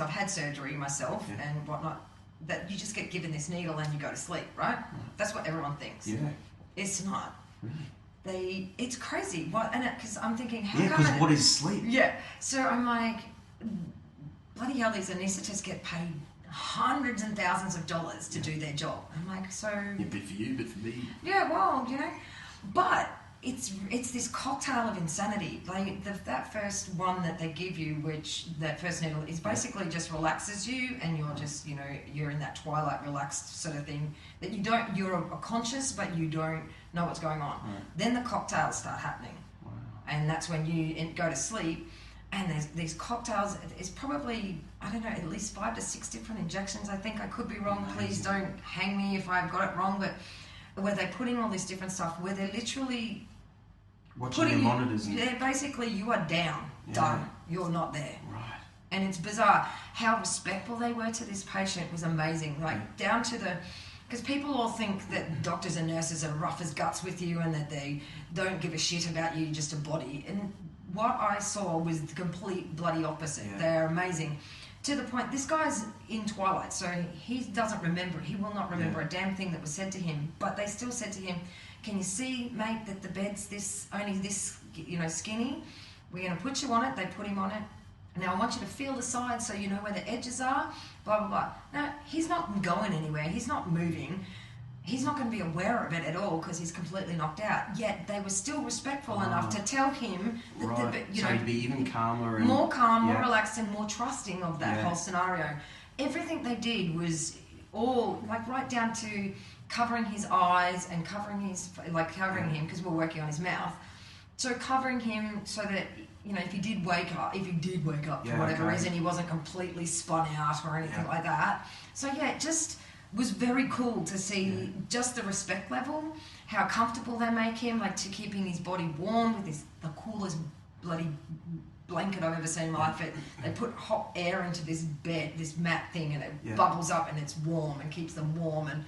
because I've had surgery myself and whatnot, that you just get given this needle and you go to sleep, right? That's what everyone thinks. Yeah. It's not. Really? It's crazy. What? And because I'm thinking, how because what is sleep? Yeah. So I'm like, bloody hell, these anaesthetists get paid hundreds and thousands of dollars to do their job. I'm like, so... Yeah, bit for you, bit for me. Yeah, well, but it's this cocktail of insanity. Like that first one that they give you, that first needle is basically just relaxes you, and you're just, you're in that twilight relaxed sort of thing that you're conscious, but you don't know what's going on. Right. Then the cocktails start happening. Wow. And that's when you go to sleep. And there's these cocktails, it's probably, I don't know, at least 5 to 6 different injections. I think I could be wrong. Amazing. Please don't hang me if I've got it wrong. But where they put in all this different stuff, where they're literally watching your monitors. Basically, you are down, done. You're not there. Right. And it's bizarre. How respectful they were to this patient was amazing. Like down to because people all think that doctors and nurses are rough as guts with you and that they don't give a shit about you, just a body. And what I saw was the complete bloody opposite. Yeah. They're amazing. To the point, this guy's in twilight, so he doesn't remember. He will not remember a damn thing that was said to him. But they still said to him, can you see, mate, that the bed's only this, skinny? We're going to put you on it. They put him on it. Now I want you to feel the sides so you know where the edges are, blah, blah, blah. Now, he's not going anywhere. He's not moving. He's not going to be aware of it at all because he's completely knocked out. Yet they were still respectful enough to tell him that so he'd be even calmer and more calm, more relaxed, and more trusting of that whole scenario. Everything they did was all right down to covering his eyes and covering him because we're working on his mouth. So covering him so that if he did wake up for whatever reason, he wasn't completely spun out or anything like that. So it just was very cool to see just the respect level, how comfortable they make him, to keeping his body warm with the coolest bloody blanket I've ever seen in my life. They put hot air into this bed, this mat thing, and it bubbles up and it's warm and keeps them warm. And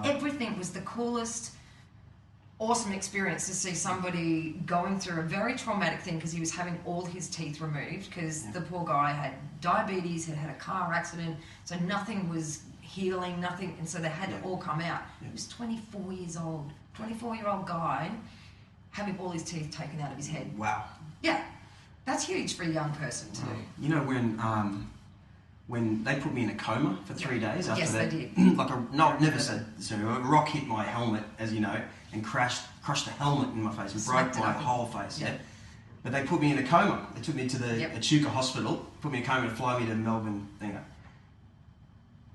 everything was the coolest, awesome experience to see somebody going through a very traumatic thing because he was having all his teeth removed because the poor guy had diabetes, had a car accident, so nothing was healing, nothing, and so they had to all come out. He was 24 years old, 24-year-old guy having all his teeth taken out of his head. Wow. Yeah, that's huge for a young person to do. When they put me in a coma for 3 days after that, they did. I've never said so. A rock hit my helmet, as you know, and crushed the helmet in my face and broke my whole face. Yeah. But they put me in a coma. They took me to the Echuca Hospital, put me in a coma, and fly me to Melbourne.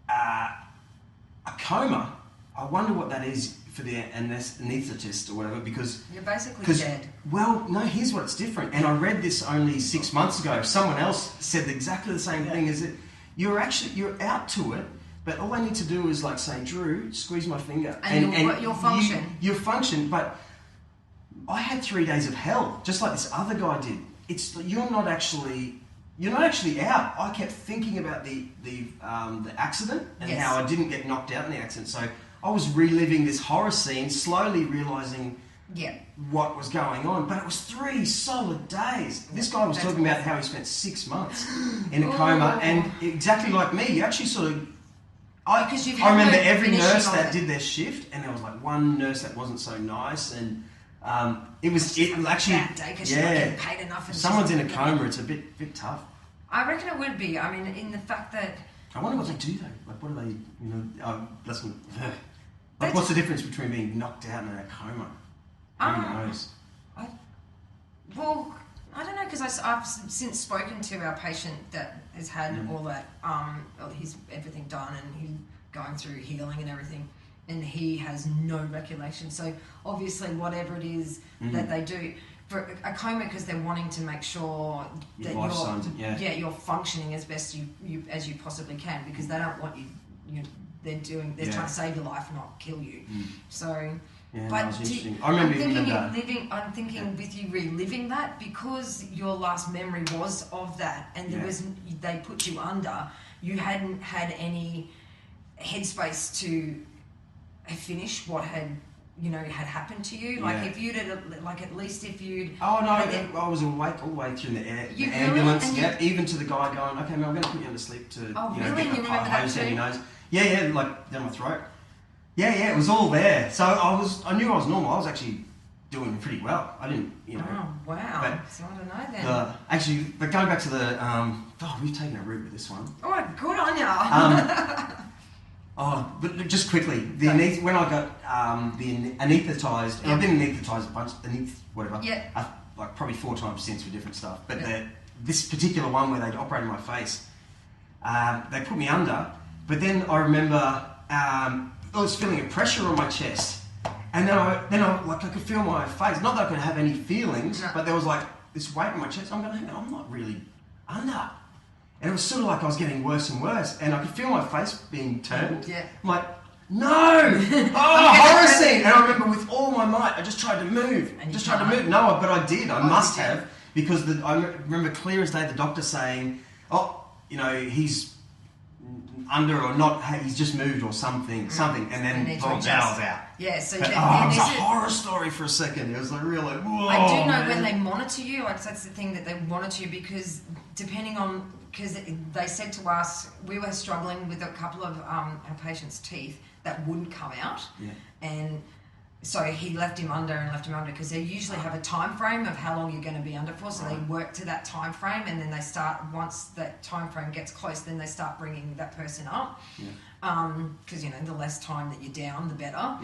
A coma. I wonder what that is for the anaesthetist or whatever, because you're basically dead. Well, no. Here's what's different, and I read this only 6 months ago. Someone else said exactly the same thing. Is that you're out to it, but all I need to do is say, Drew, squeeze my finger, and you'll function. You function, but I had 3 days of hell, just like this other guy did. You're not actually out. I kept thinking about the accident and how I didn't get knocked out in the accident. So I was reliving this horror scene, slowly realising what was going on. But it was 3 solid days. This guy was talking about how he spent 6 months in a coma, and exactly like me, you actually sort of... I remember every nurse that did their shift, and there was one nurse that wasn't so nice, and it was actually bad day because you're not getting paid enough. If someone's in a coma, it's a bit tough. I reckon it would be. I mean, in the fact that I wonder what they do though. What do they? What's the difference between being knocked out and in a coma? Who knows? I don't know, because I've since spoken to our patient that has had all that, his everything done, and he's going through healing and everything, and he has no recollection. So obviously, whatever it is that they do for a coma, because they're wanting to make sure that you're functioning as best as you possibly can, because they don't want you. They're trying to save your life, not kill you. So. Yeah, that was interesting. I remember I'm thinking with you reliving that, because your last memory was of that, and they put you under. You hadn't had any headspace to finish what had had happened to you. Like if you'd at least if you'd. Oh no, I was awake all the way through the ambulance. Yeah, even to the guy going, okay, man, I'm going to put you under sleep to really? get You the remember hose that down too? your nose. Yeah, like down my throat. Yeah, it was all there. So I knew I was normal. I was actually doing pretty well. I didn't, Oh wow! But so I don't know then. but going back to the we've taken a route with this one. Oh, good on ya. But just quickly, when I got the anaesthetised, and I've been anaesthetised a bunch, whatever. Yeah. Like probably 4 times since with different stuff. But this particular one where they'd operated my face, they put me under. But then I remember I was feeling a pressure on my chest, and then I could feel my face. Not that I could have any feelings, but there was like this weight on my chest. I'm going, I'm not really under. And it was sort of like I was getting worse and worse, and I could feel my face being turned. Yeah. I'm like, no! Horror scene! And I remember with all my might, I just tried to move. No, but I did. I must have, because I remember clear as day the doctor saying, he's under or not, he's just moved or something, and then the bowel's out. Yeah, so it was a horror story for a second. It was like real, like, whoa. I do know when they monitor you, like that's the thing that they monitor you, because because they said to us, we were struggling with a couple of our patients' teeth that wouldn't come out, and so he left him under because they usually have a time frame of how long you're going to be under for, so they work to that time frame, and then they start, once that time frame gets close, then they start bringing that person up, because the less time that you're down, the better.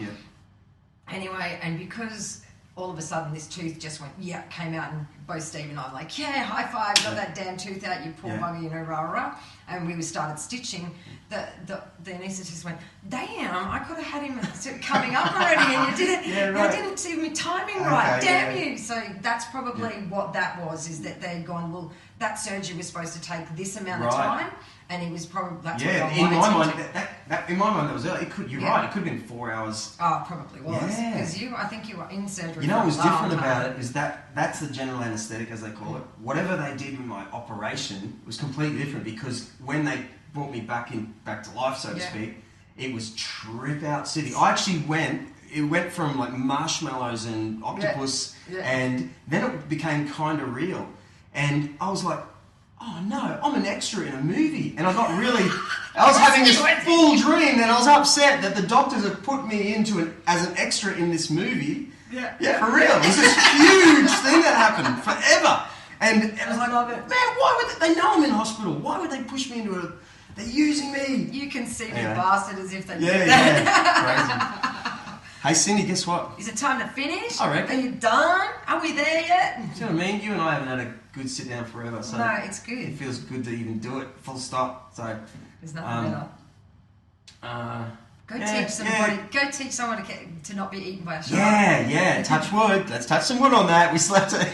Anyway, and because all of a sudden this tooth just came out, and both Steve and I were like, high five, got that damn tooth out, you poor bugger, rah. And we started stitching. The anaesthetist went, damn, I could have had him coming up already, and you didn't see me timing right, damn you. So that's probably what that was, is that they'd gone, well, that surgery was supposed to take this amount of time, and he was probably, that's in my mind, that was early. You're right, it could have been 4 hours. Oh, probably was. Because I think you were in surgery. What was different about it is that's the general anaesthetic, as they call it. Whatever they did with my operation was completely different, because when they brought me back to life, so to speak, it was trip out city. I actually went from like marshmallows and octopus, and then it became kind of real. And I was like, oh no, I'm an extra in a movie. And I was having this full dream, and I was upset that the doctors had put me as an extra in this movie. Yeah, for real. It was this huge thing that happened forever. And I was like, man, why would they know I'm in hospital? Why would they push me into they're using me. You conceited bastard, as if they did that. Crazy. Hey, Sindy, guess what? Is it time to finish? I reckon. Are you done? Are we there yet? Do you know what I mean? You and I haven't had a good sit down forever, so no, it's good. It feels good to even do it. Full stop. So there's nothing better. Go teach someone to not be eaten by a shark. Yeah. Touch wood. Let's touch some wood on that. We slept it.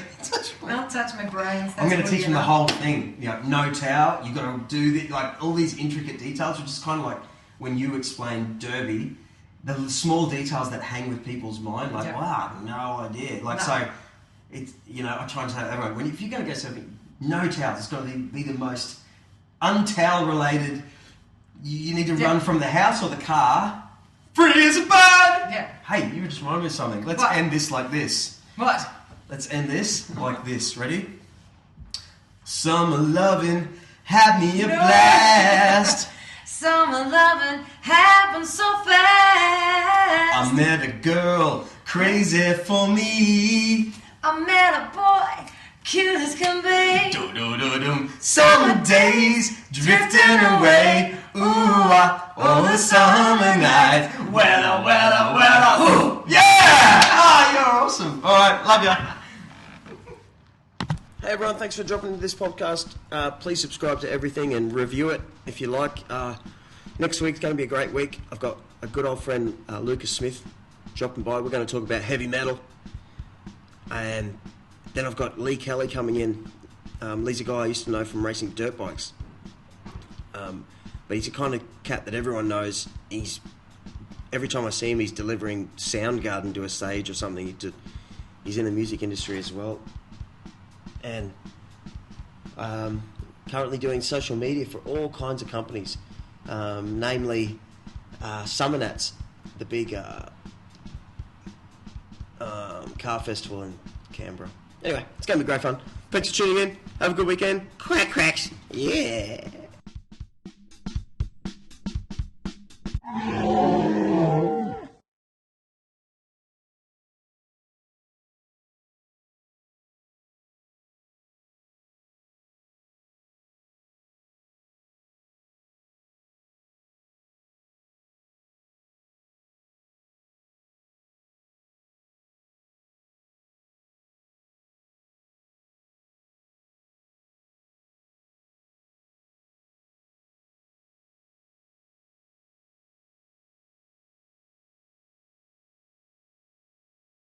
I'll touch my brains. I'm going to teach them the whole thing. No towel. You got to do all these intricate details, which is kind of like when you explain Derby, the small details that hang with people's mind. Like, wow, I have no idea. So it's I try and tell everyone, if you're going to go surfing, no towels. It's got to be the most untowel related. You need to run from the house or the car. Free as a bird! Yeah. Hey, you just reminded me of something. Let's end this like this. What? Let's end this like this. Ready? Summer loving had me a blast. Summer loving happened so fast. I met a girl crazy for me. I met a boy cute as can be. Do-do-do-dum. Summer days drifting away. Ooh, all the summer nights. Weather, ooh, yeah! You're awesome. All right, love ya. Hey everyone, thanks for dropping into this podcast. Please subscribe to everything and review it if you like. Next week's going to be a great week. I've got a good old friend, Lucas Smith, dropping by. We're going to talk about heavy metal. And then I've got Lee Kelly coming in. Lee's a guy I used to know from racing dirt bikes. But he's the kind of cat that everyone knows. Every time I see him, he's delivering Soundgarden to a stage or something. He's in the music industry as well. And currently doing social media for all kinds of companies, namely Summernats, the big car festival in Canberra. Anyway, it's going to be great fun. Thanks for tuning in. Have a good weekend. Crack cracks. Yeah.